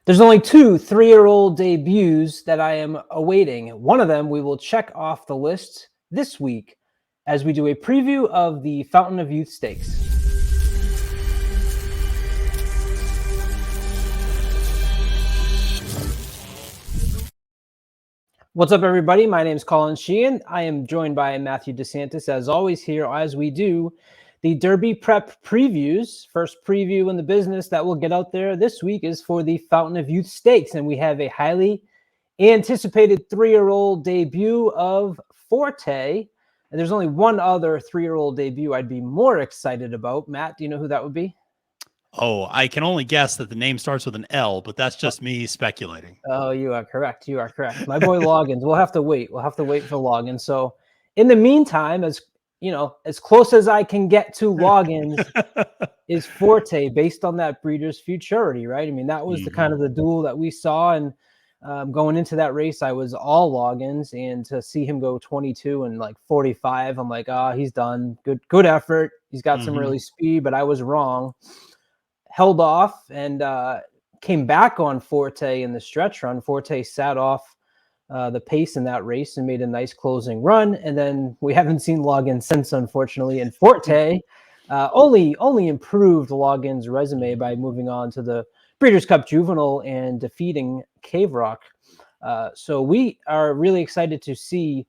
There's only two 3-year-old debuts that I am awaiting. One of them we will check off the list this week as we do a preview of the Fountain of Youth Stakes. What's up, everybody? My name is Colin Sheehan. I am joined by Matthew DeSantis, as always, here as we do the Derby Prep previews. First preview in the business that will get out there this week is for the Fountain of Youth Stakes, and we have a highly anticipated 3-year-old debut of Forte. And there's only one other 3-year-old debut I'd be more excited about. Matt, do you know who that would be? Oh, I can only guess that the name starts with an L, but that's just me speculating. Oh, you are correct. You are correct. My boy Loggins. We'll have to wait. We'll have to wait for Loggins. So in the meantime, as close as I can get to Loggins is Forte, based on that Breeders' Futurity, right? I mean, that was the kind of the duel that we saw, and going into that race, I was all Loggins, and to see him go 22 and like 45, I'm like, he's done. Good effort. He's got some early speed, but I was wrong. Held off and came back on Forte in the stretch run. Forte sat off the pace in that race and made a nice closing run. And then we haven't seen Loggins since, unfortunately. And Forte only improved Loggins' resume by moving on to the Breeders' Cup Juvenile and defeating Cave Rock. So we are really excited to see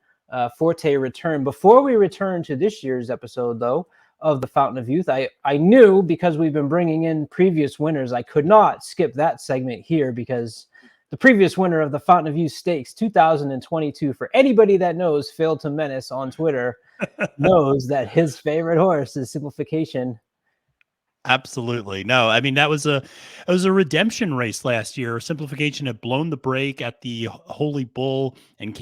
Forte return. Before we return to this year's episode, though, of the Fountain of Youth, I knew, because we've been bringing in previous winners, I could not skip that segment here, because the previous winner of the Fountain of Youth Stakes 2022, for anybody that knows Failed to Menace on Twitter, knows that his favorite horse is Simplification. Absolutely. No, I mean, it was a redemption race last year. Simplification had blown the break at the Holy Bull and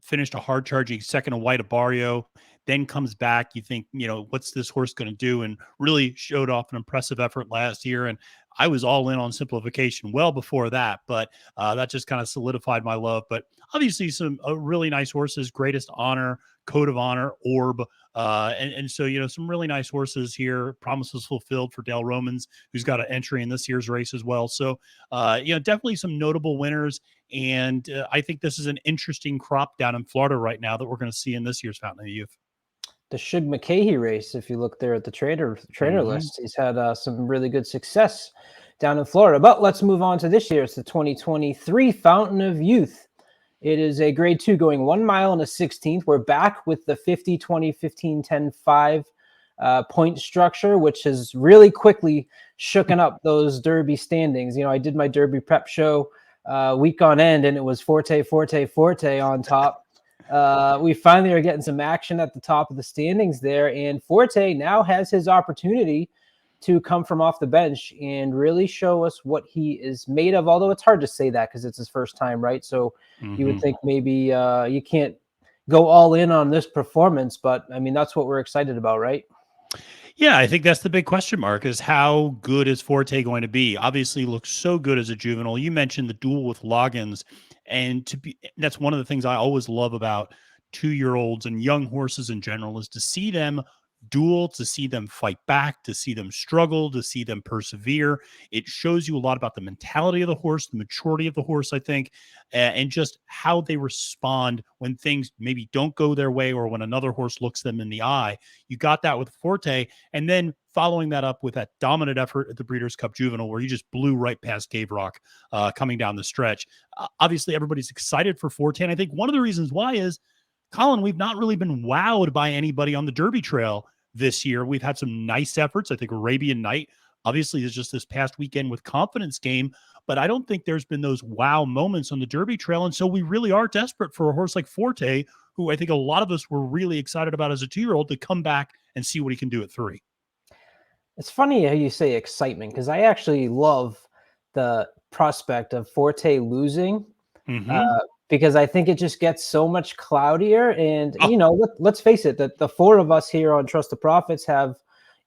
finished a hard charging second of White Barrio. Then comes back, you think, what's this horse going to do? And really showed off an impressive effort last year. And I was all in on Simplification well before that, but that just kind of solidified my love. But obviously some really nice horses: Greatest Honor, Code of Honor, Orb. And so, some really nice horses here. Promises Fulfilled for Dale Romans, who's got an entry in this year's race as well. So, definitely some notable winners. And I think this is an interesting crop down in Florida right now that we're going to see in this year's Fountain of Youth. The Shug McCahey race, if you look there at the trainer list, he's had some really good success down in Florida. But let's move on to this year. It's the 2023 Fountain of Youth. It is a grade 2 going 1 mile and a 16th. We're back with the 50, 20, 15, 10, 5 point structure, which has really quickly shooken up those Derby standings. I did my Derby prep show week on end, and it was Forte, Forte, Forte on top. We finally are getting some action at the top of the standings there, and Forte now has his opportunity to come from off the bench and really show us what he is made of, although it's hard to say that because it's his first time, right? So you would think maybe you can't go all in on this performance, but I mean, that's what we're excited about, right? Yeah, I think that's the big question mark, is how good is Forte going to be? Obviously looks so good as a juvenile. You mentioned the duel with Loggins, and that's one of the things I always love about 2-year-olds and young horses in general, is to see them duel, to see them fight back, to see them struggle, to see them persevere. It shows you a lot about the mentality of the horse, the maturity of the horse, I think, and just how they respond when things maybe don't go their way, or when another horse looks them in the eye. You got that with Forte, and then following that up with that dominant effort at the Breeders' Cup Juvenile, where you just blew right past Cave Rock coming down the stretch. Obviously, everybody's excited for Forte, and I think one of the reasons why is, Colin, we've not really been wowed by anybody on the Derby Trail this year. We've had some nice efforts. I think Arabian Night, obviously, is just this past weekend with Confidence Game, but I don't think there's been those wow moments on the Derby Trail. And so we really are desperate for a horse like Forte, who I think a lot of us were really excited about as a 2-year-old, to come back and see what he can do at 3. It's funny how you say excitement, because I actually love the prospect of Forte losing. Because I think it just gets so much cloudier. And, let's face it, that the 4 of us here on Trust the Profits have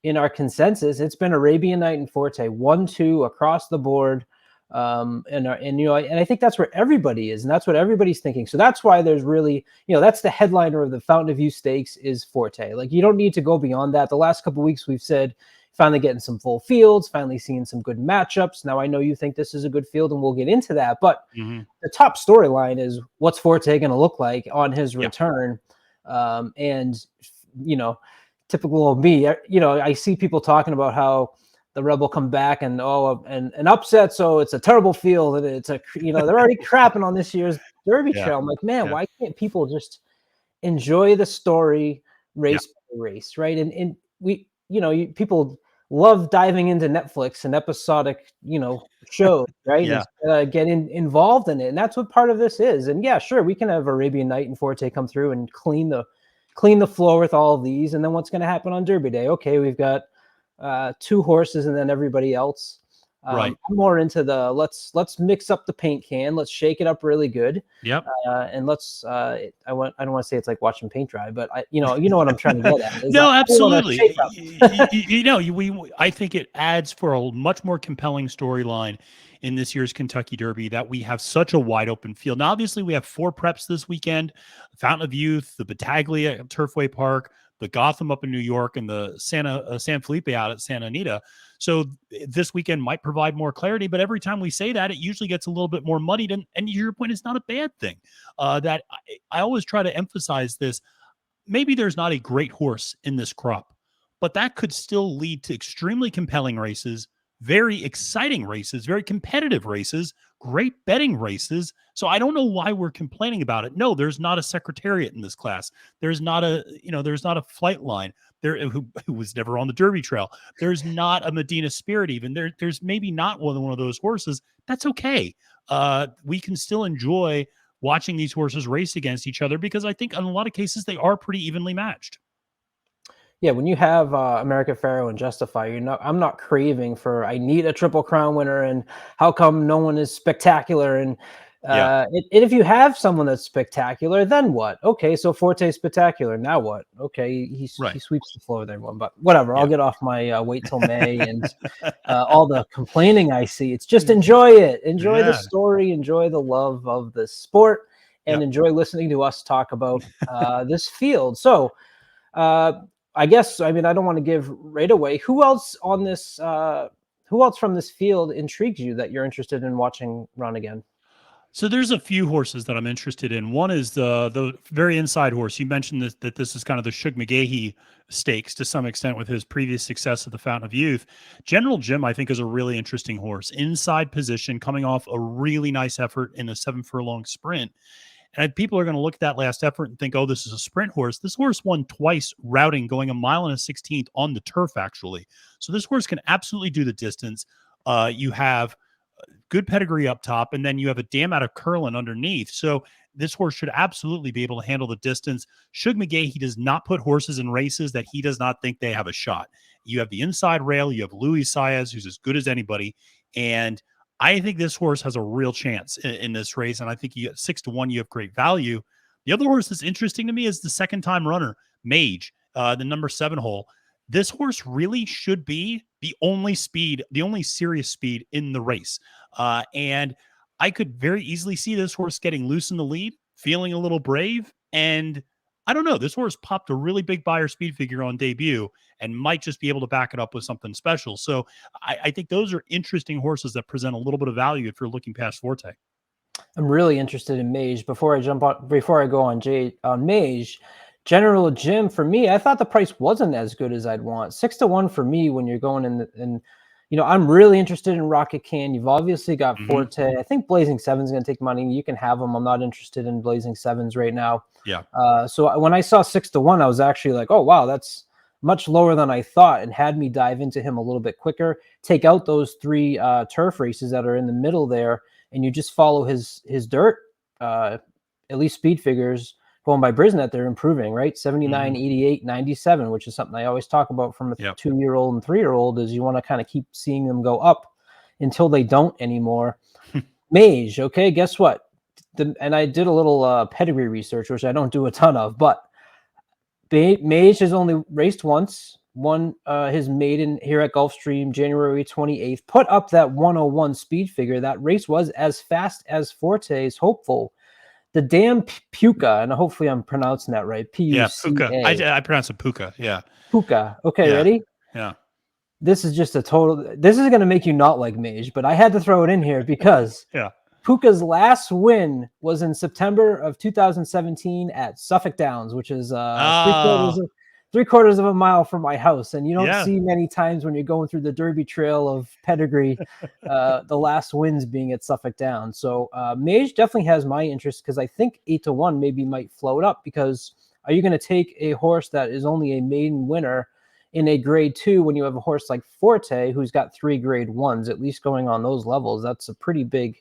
in our consensus, it's been Arabian Night and Forte 1-2 across the board. And I think that's where everybody is, and that's what everybody's thinking. So that's why there's really, that's the headliner of the Fountain of Youth Stakes is Forte. Like, you don't need to go beyond that. The last couple of weeks we've said finally getting some full fields, finally seeing some good matchups. Now I know you think this is a good field, and we'll get into that, but the top storyline is what's Forte going to look like on his return. And typical of me, I see people talking about how the Rebel come back and and upset, so it's a terrible field, and it's they're already crapping on this year's Derby Trail. I'm like, man, why can't people just enjoy the story race by race, right? And we, people love diving into Netflix and episodic, shows, right? And getting involved in it, and that's what part of this is. And yeah, sure, we can have Arabian Night and Forte come through and clean the floor with all of these, and then what's going to happen on Derby Day? Okay, we've got 2 horses and then everybody else. I'm more into the let's mix up the paint can, let's shake it up really good. And let's I don't want to say it's like watching paint dry, but you know what I'm trying to get at. No, absolutely. I think it adds for a much more compelling storyline in this year's Kentucky Derby that we have such a wide open field. Now, obviously, we have 4 preps this weekend: Fountain of Youth, the Battaglia at Turfway Park, the Gotham up in New York, and the San Felipe out at Santa Anita. So this weekend might provide more clarity, but every time we say that, it usually gets a little bit more muddied. And your point is not a bad thing. That I always try to emphasize this. Maybe there's not a great horse in this crop, but that could still lead to extremely compelling races, very exciting races, very competitive races, great betting races. So I don't know why we're complaining about it. No, there's not a secretariat in this class. There's not a flight line there who was never on the Derby Trail. There's not a Medina Spirit even. There's maybe not one of those horses. That's okay. We can still enjoy watching these horses race against each other because I think in a lot of cases they are pretty evenly matched. Yeah, when you have America Pharaoh and Justify, I'm not craving for I need a Triple Crown winner, and how come no one is spectacular? And if you have someone that's spectacular, then what? Okay, so Forte's spectacular. Now what? Okay, he sweeps the floor with everyone, but whatever. I'll get off my wait till May and all the complaining I see. It's just enjoy it. Enjoy the story. Enjoy the love of the sport, and enjoy listening to us talk about this field. So I guess, I don't want to give right away. Who else on this? Who else from this field intrigues you that you're interested in watching run again? So there's a few horses that I'm interested in. One is the very inside horse. You mentioned that this is kind of the Shug McGahee stakes to some extent with his previous success at the Fountain of Youth. General Jim, I think, is a really interesting horse. Inside position, coming off a really nice effort in a 7 furlong sprint. And people are going to look at that last effort and think, oh, this is a sprint horse. This horse won twice routing, going 1 1/16 on the turf, actually. So this horse can absolutely do the distance. You have good pedigree up top, and then you have a damn out of curling underneath. So this horse should absolutely be able to handle the distance. Shug McGahee does not put horses in races that he does not think they have a shot. You have the inside rail. You have Louis Saez, who's as good as anybody. And I think this horse has a real chance in this race, and I think you get 6-1. You have great value. The other horse that's interesting to me is the second-time runner, Mage, the number 7 hole. This horse really should be the only serious speed in the race, and I could very easily see this horse getting loose in the lead, feeling a little brave, and I don't know. This horse popped a really big buyer speed figure on debut and might just be able to back it up with something special. So I think those are interesting horses that present a little bit of value if you're looking past Forte. I'm really interested in Mage. Before I go on Mage, General Jim, for me, I thought the price wasn't as good as I'd want. 6-1 for me when you're going in. I'm really interested in Rocket Can. You've obviously got Forte. I think Blazing Seven's going to take money. You can have them. I'm not interested in Blazing Sevens right now. Yeah. So when I saw 6-1, I was actually like, oh, wow, that's much lower than I thought, and had me dive into him a little bit quicker. Take out those 3 turf races that are in the middle there, and you just follow his dirt, at least speed figures. Going by Brisnet, they're improving, right? 79, 88, 97, which is something I always talk about from a 2-year-old and 3-year-old, is you want to kind of keep seeing them go up until they don't anymore. Mage, okay, guess what? And I did a little pedigree research, which I don't do a ton of, but Mage has only raced once, won his maiden here at Gulfstream January 28th, put up that 101 speed figure. That race was as fast as Forte's hopeful. The damn Puka, and hopefully I'm pronouncing that right. P-U-C-A. Yeah, Puka. I pronounce it Puka. Yeah. Puka. Okay, ready? Yeah. this is just a total. This is going to make you not like Mage, but I had to throw it in here because Yeah. Puka's last win was in September of 2017 at Suffolk Downs, which is Oh, three quarters of a mile from my house. And you don't yeah. see many times when you're going through the Derby Trail of pedigree, the last wins being at Suffolk Downs. So Mage definitely has my interest because I think 8-1 maybe might float up. Because are you going to take a horse that is only a maiden winner in a grade 2 when you have a horse like Forte who's got 3 grade 1s, at least going on those levels? That's a pretty big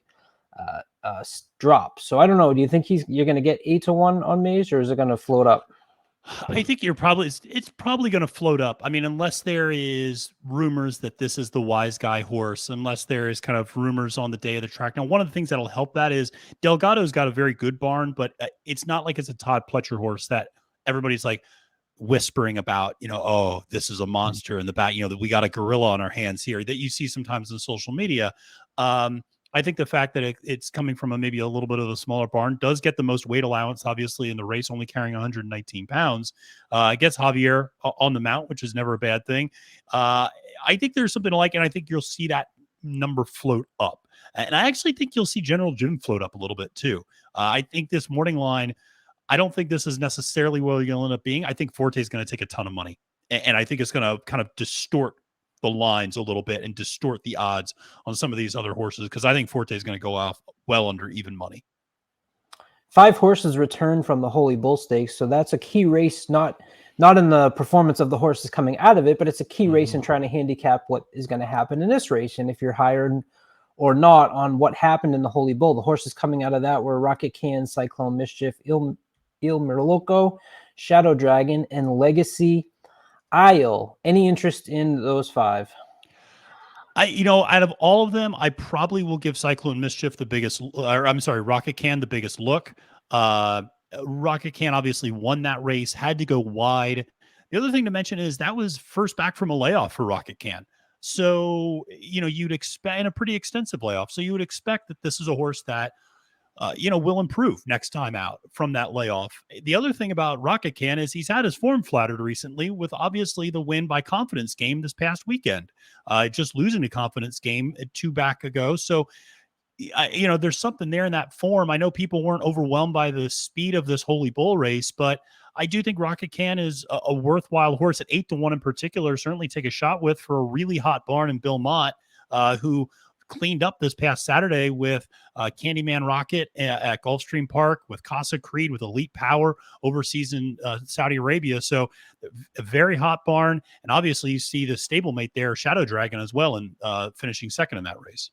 drop. So I don't know. Do you think you're going to get 8-1 on Mage, or is it going to float up? I think it's probably going to float up. I mean, unless there is rumors that this is the wise guy horse, unless there is kind of rumors on the day of the track. Now, one of the things that'll help that is Delgado's got a very good barn, but it's not like it's a Todd Pletcher horse that everybody's like whispering about, oh, this is a monster in the back, that we got a gorilla on our hands here that you see sometimes in social media. I think the fact that it's coming from maybe a little bit of a smaller barn does get the most weight allowance, obviously, in the race, only carrying 119 pounds. It gets Javier on the mount, which is never a bad thing. I think there's something to like, and I think you'll see that number float up. And I actually think you'll see General Jim float up a little bit too. I think this morning line, I don't think this is necessarily where you'll end up being. I think Forte is going to take a ton of money, and I think it's going to kind of distort the lines a little bit and distort the odds on some of these other horses, because I think Forte is going to go off well under even money. 5 horses returned from the Holy Bull Stakes, so that's a key race, not in the performance of the horses coming out of it, but it's a key race in trying to handicap what is going to happen in this race. And if you're hired or not on what happened in the Holy Bull, the horses coming out of that were Rocket Can, Cyclone Mischief, Il Mirloco, Shadow Dragon, and Legacy Isle. Any interest in those 5? Out of all of them, I probably will give Cyclone Mischief the biggest, or I'm sorry, Rocket Can the biggest look. Rocket Can obviously won that race, had to go wide. The other thing to mention is that was first back from a layoff for Rocket Can. So, you'd expect, in a pretty extensive layoff. So you would expect that this is a horse that, will improve next time out from that layoff. The other thing about Rocket Can is he's had his form flattered recently with obviously the win by Confidence Game this past weekend, just losing a Confidence Game 2 back ago. So, there's something there in that form. I know people weren't overwhelmed by the speed of this Holy Bull race, but I do think Rocket Can is a worthwhile horse at 8-1 in particular. Certainly take a shot with for a really hot barn in Bill Mott, who cleaned up this past Saturday with Candyman Rocket at Gulfstream Park, with Casa Creed, with Elite Power overseas in Saudi Arabia. So a very hot barn. And obviously you see the stablemate there, Shadow Dragon, as well, and finishing second in that race.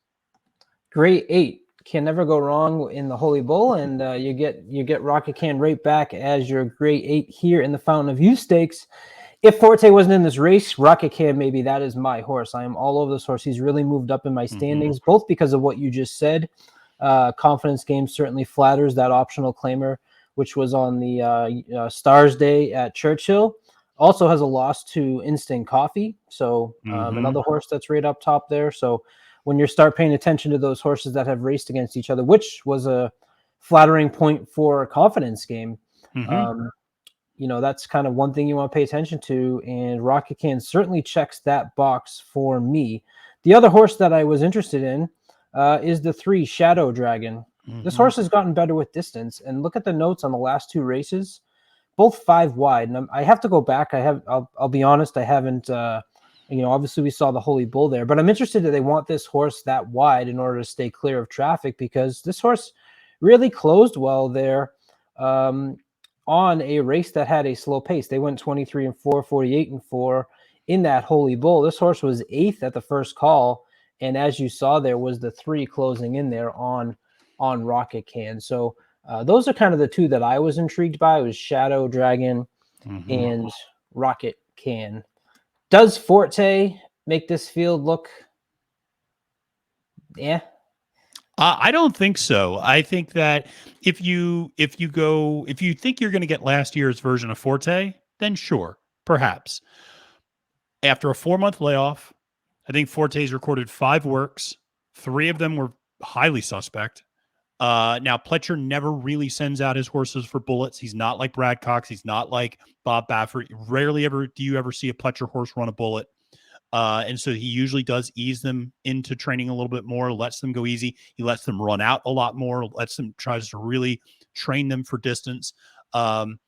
Grade 8 can never go wrong in the Holy Bull, and you get Rocket Can right back as your grade 8 here in the Fountain of Youth Stakes. If Forte wasn't in this race, Rocket Can, maybe that is my horse. I am all over this horse. He's really moved up in my standings, both because of what you just said. Confidence Game certainly flatters that optional claimer, which was on the Stars Day at Churchill. Also has a loss to Instant Coffee, so another horse that's right up top there. So when you start paying attention to those horses that have raced against each other, which was a flattering point for a Confidence Game, that's kind of one thing you want to pay attention to, and Rocket Can certainly checks that box for me. The other horse that I was interested in is the 3 Shadow Dragon. This horse has gotten better with distance, and look at the notes on the last 2 races, both 5 wide. And I have to go back. I'll be honest, I haven't. Obviously we saw the Holy Bull there, but I'm interested that they want this horse that wide in order to stay clear of traffic, because this horse really closed well there. On a race that had a slow pace. They went 23-4, 48-4 in that Holy Bull. This horse was 8th at the first call, and as you saw, there was the 3 closing in there on Rocket Can. So those are kind of the 2 that I was intrigued by. It was Shadow Dragon and Rocket Can. Does Forte make this field look? Yeah. I don't think so. I think that if you think you're going to get last year's version of Forte, then sure, perhaps. After a 4-month layoff, I think Forte's recorded 5 works. 3 of them were highly suspect. Now Pletcher never really sends out his horses for bullets. He's not like Brad Cox. He's not like Bob Baffert. Rarely ever do you ever see a Pletcher horse run a bullet. And so he usually does ease them into training a little bit more, lets them go easy. He lets them run out a lot more, tries to really train them for distance. Um,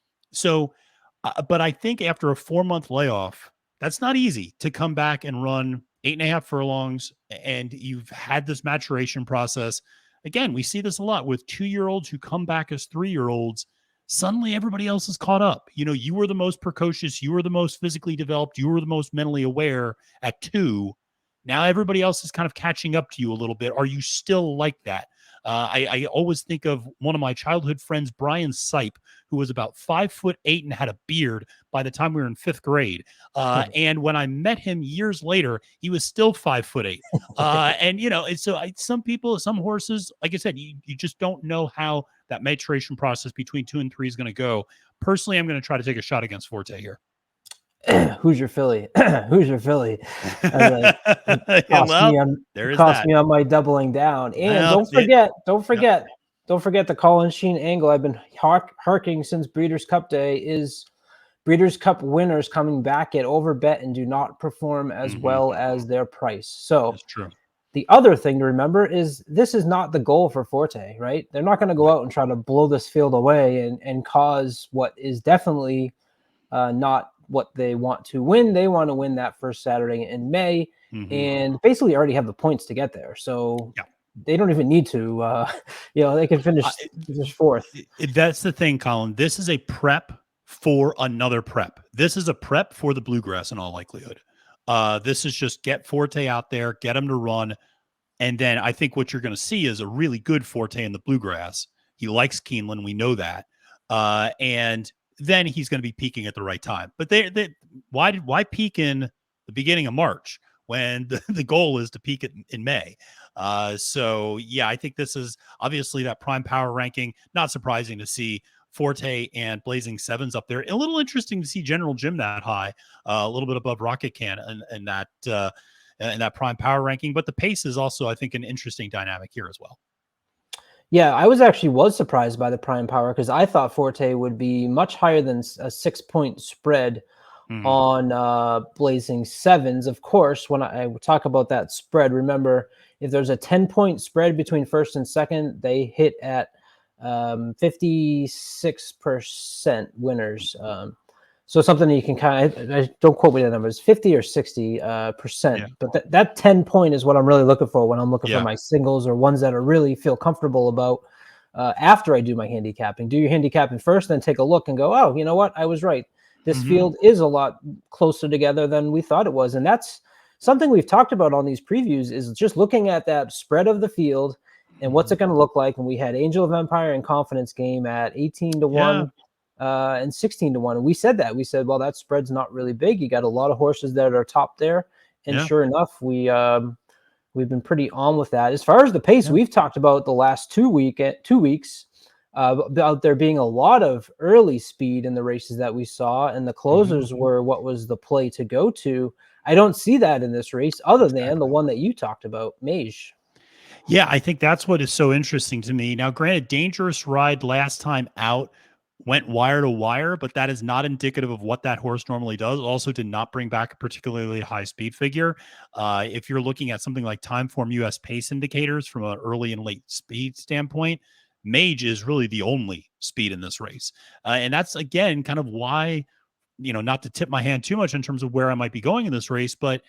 but I think after a 4-month layoff, that's not easy to come back and run 8.5 furlongs. And you've had this maturation process. Again, we see this a lot with 2-year-olds who come back as 3-year-olds. Suddenly everybody else is caught up. You were the most precocious, you were the most physically developed, you were the most mentally aware at 2. Now everybody else is kind of catching up to you a little bit. Are you still like that? I always think of one of my childhood friends, Brian Sipe, who was about 5'8" and had a beard by the time we were in 5th grade. And when I met him years later, he was still 5'8". And some horses, like I said, you just don't know how that maturation process between 2 and 3 is going to go. Personally, I'm going to try to take a shot against Forte here. Who's your filly? Who's your filly? Cost me on my doubling down. And don't forget the Colin Sheen angle I've been harking since Breeders' Cup Day is Breeders' Cup winners coming back at overbet and do not perform as well as their price. So that's true. The other thing to remember is this is not the goal for Forte, right? They're not going to go out and try to blow this field away and cause what is definitely not what they want to win. They want to win that first Saturday in May and basically already have the points to get there. So they don't even need to, they can finish 4th. That's the thing, Colin. This is a prep for another prep. This is a prep for the Bluegrass in all likelihood. This is just get Forte out there, get him to run. And then I think what you're going to see is a really good Forte in the Bluegrass. He likes Keeneland. We know that. And then he's going to be peaking at the right time. But why peak in the beginning of March when the goal is to peak in May? I think this is obviously that prime power ranking. Not surprising to see Forte and Blazing Sevens up there. A little interesting to see General Jim that high, a little bit above Rocket Can and that prime power ranking. But the pace is also, I think, an interesting dynamic here as well. Yeah, I was surprised by the prime power because I thought Forte would be much higher than a 6-point spread on Blazing Sevens. Of course, when I talk about that spread, remember, if there's a 10-point spread between first and second, they hit at 56% winners. So something that you can don't quote me the numbers, 50 or 60%. Yeah. But that 10-point is what I'm really looking for when I'm looking for my singles or ones that I really feel comfortable about after I do my handicapping. Do your handicapping first, then take a look and go, oh, you know what? I was right. This field is a lot closer together than we thought it was. And that's something we've talked about on these previews is just looking at that spread of the field and what's it going to look like when we had Angel of Empire and Confidence Game at 18-1. And 16-1. And we said, well, that spread's not really big. You got a lot of horses that are top there. And sure enough, we've been pretty on with that. As far as the pace, we've talked about the last 2 weeks about there being a lot of early speed in the races that we saw. And the closers were what was the play to go to. I don't see that in this race other than the one that you talked about, Mage. Yeah, I think that's what is so interesting to me. Now, granted, Dangerous Ride last time out went wire to wire, but that is not indicative of what that horse normally does. Also did not bring back a particularly high speed figure. If you're looking at something like Timeform US pace indicators from an early and late speed standpoint, Mage is really the only speed in this race. And that's, again, kind of why, not to tip my hand too much in terms of where I might be going in this race, but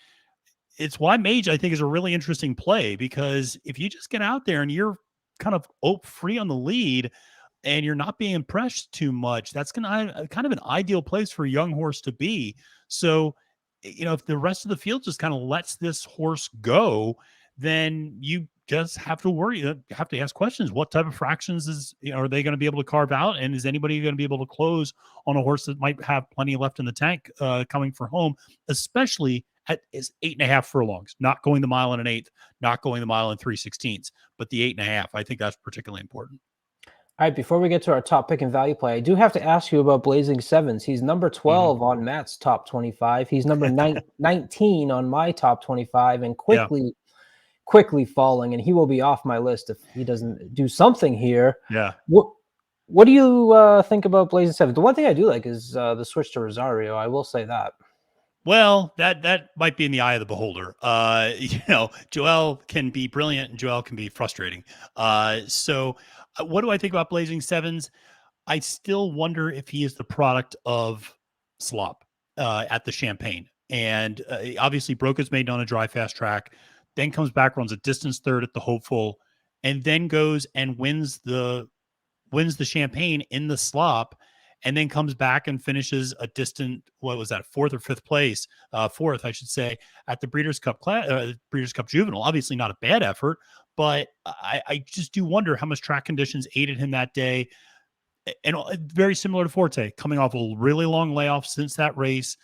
it's why Mage, I think, is a really interesting play, because if you just get out there and you're kind of free on the lead, and you're not being impressed too much, that's kind of an ideal place for a young horse to be. So, if the rest of the field just kind of lets this horse go, then you just have to have to ask questions. What type of fractions are they going to be able to carve out? And is anybody going to be able to close on a horse that might have plenty left in the tank coming for home, especially at 8.5 furlongs, not going the mile and an 1/8, not going the mile and 3/16, but the 8.5. I think that's particularly important. All right, before we get to our top pick and value play, I do have to ask you about Blazing Sevens. He's number 12 on Matt's top 25. He's number 19 on my top 25 and quickly falling, and he will be off my list if he doesn't do something here. Yeah. What do you think about Blazing Sevens? The one thing I do like is the switch to Rosario. I will say that. Well, that might be in the eye of the beholder. Joel can be brilliant and Joel can be frustrating. What do I think about Blazing Sevens? I still wonder if he is the product of slop at the Champagne. And obviously broke his maiden on a dry fast track, then comes back, runs a distance third at the Hopeful, and then goes and wins the Champagne in the slop, and then comes back and finishes a distant, what was that, fourth or fifth place, fourth, I should say, at the Breeders' Cup Juvenile. Obviously not a bad effort, but I just do wonder how much track conditions aided him that day. And very similar to Forte, coming off a really long layoff since that race.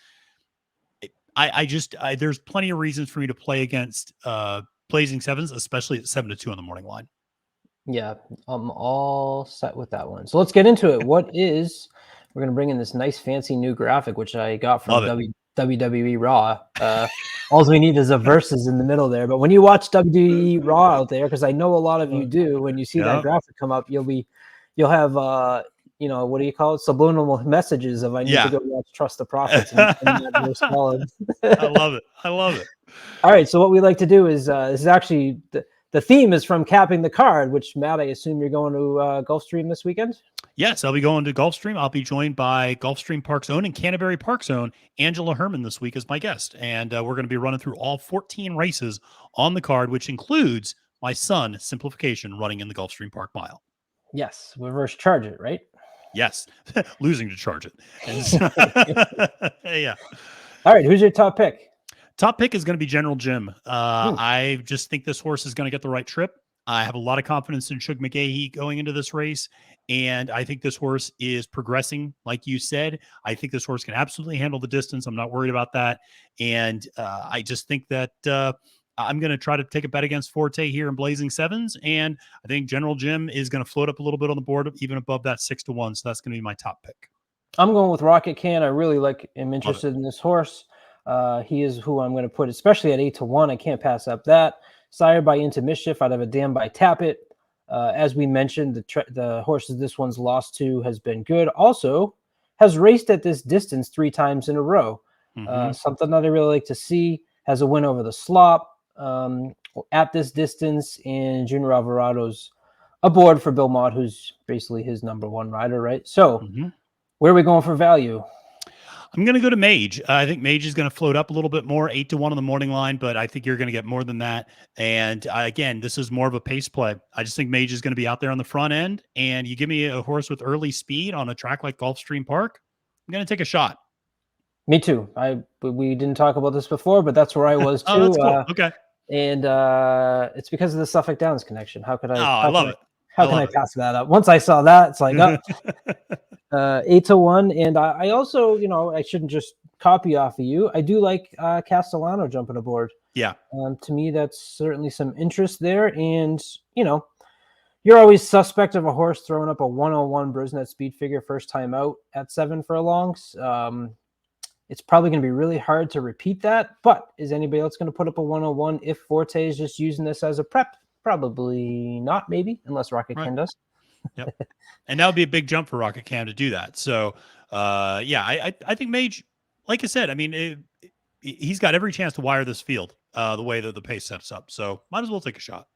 There's plenty of reasons for me to play against Blazing Sevens, especially at 7-2 on the morning line. Yeah, I'm all set with that one. So let's get into it. We're going to bring in this nice fancy new graphic, which I got from WWE Raw. All we need is a versus in the middle there. But when you watch WWE Raw out there, because I know a lot of you do, when you see that graphic come up, you'll have what do you call it? Subliminal messages of I need to go watch Trust the Prophets. And I love it. I love it. All right. So what we like to do is this is actually the theme is from Capping the Card, which, Matt, I assume you're going to Gulfstream this weekend? Yes, I'll be going to Gulfstream. I'll be joined by Gulfstream Park's own and Canterbury Park's own Angela Herman this week as my guest. And we're going to be running through all 14 races on the card, which includes my son, Simplification, running in the Gulfstream Park Mile. Yes, reverse charge it, right? Yes, losing to charge it. Yeah. All right, who's your top pick? Top pick is going to be General Jim. I just think this horse is going to get the right trip. I have a lot of confidence in Shug McGahee going into this race, and I think this horse is progressing, like you said. I think this horse can absolutely handle the distance. I'm not worried about that, and I just think that I'm going to try to take a bet against Forte here in Blazing Sevens, and I think General Jim is going to float up a little bit on the board, even above that 6-1. So that's going to be my top pick. I'm going with Rocket Can. I really am interested in this horse. He is who I'm going to put, especially at 8-1. I can't pass up that. Sired by Into Mischief out of a Dam by Tappet. As we mentioned, the horses this one's lost to has been good. Also, has raced at this distance 3 times in a row. Something that I really like to see. Has a win over the slop at this distance, and Junior Alvarado's aboard for Bill Mott, who's basically his number 1 rider, right? So, where are we going for value? I'm going to go to Mage. I think Mage is going to float up a little bit more, 8-1 on the morning line, but I think you're going to get more than that. And again, this is more of a pace play. I just think Mage is going to be out there on the front end, and you give me a horse with early speed on a track like Gulfstream Park, I'm going to take a shot. Me too. We didn't talk about this before, but that's where I was too. Oh, that's cool. Okay. And it's because of the Suffolk Downs connection. How could I? I love it. How can I pass that up? Once I saw that, it's like 8-1. And I also, I shouldn't just copy off of you. I do like Castellano jumping aboard. Yeah. To me, that's certainly some interest there. And, you're always suspect of a horse throwing up a 101 Brisnet speed figure first time out at 7 furlongs. It's probably going to be really hard to repeat that. But is anybody else going to put up a 101 if Forte is just using this as a prep? Probably not, maybe, unless Rocket Cam does. Yep. And that would be a big jump for Rocket Cam to do that. So, I think Mage, like I said, I mean, he's got every chance to wire this field the way that the pace sets up. So might as well take a shot.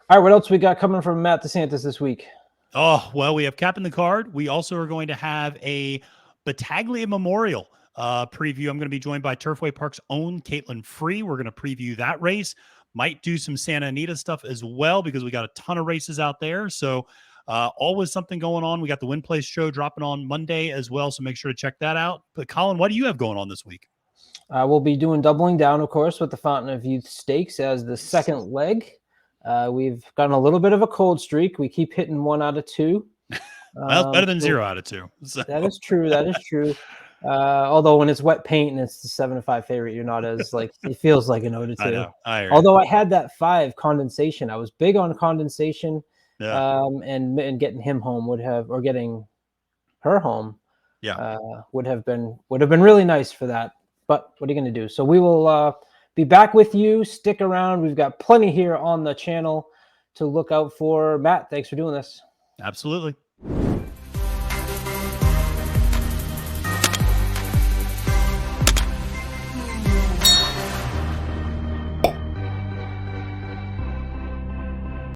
All right, what else we got coming from Matt DeSantis this week? Oh, well, we have Capping the Card. We also are going to have a Battaglia Memorial preview. I'm going to be joined by Turfway Park's own Caitlin Free. We're going to preview that race. Might do some Santa Anita stuff as well because we got a ton of races out there. So always something going on. We got the Win Place show dropping on Monday as well. So make sure to check that out. But Colin, what do you have going on this week? We'll be doubling down, of course, with the Fountain of Youth Stakes as the second leg. We've gotten a little bit of a cold streak. We keep hitting 1 out of 2. Well, it's better than 0 out of 2. So. That is true. That is true. Although when it's wet paint and it's the 7-5 favorite, you're not as it feels like an 0-2. I know. Although I had that 5 condensation. I was big on condensation. Yeah. And getting him home or getting her home. Yeah. Would have been really nice for that. But what are you going to do? So we will be back with you. Stick around. We've got plenty here on the channel to look out for. Matt, thanks for doing this. Absolutely.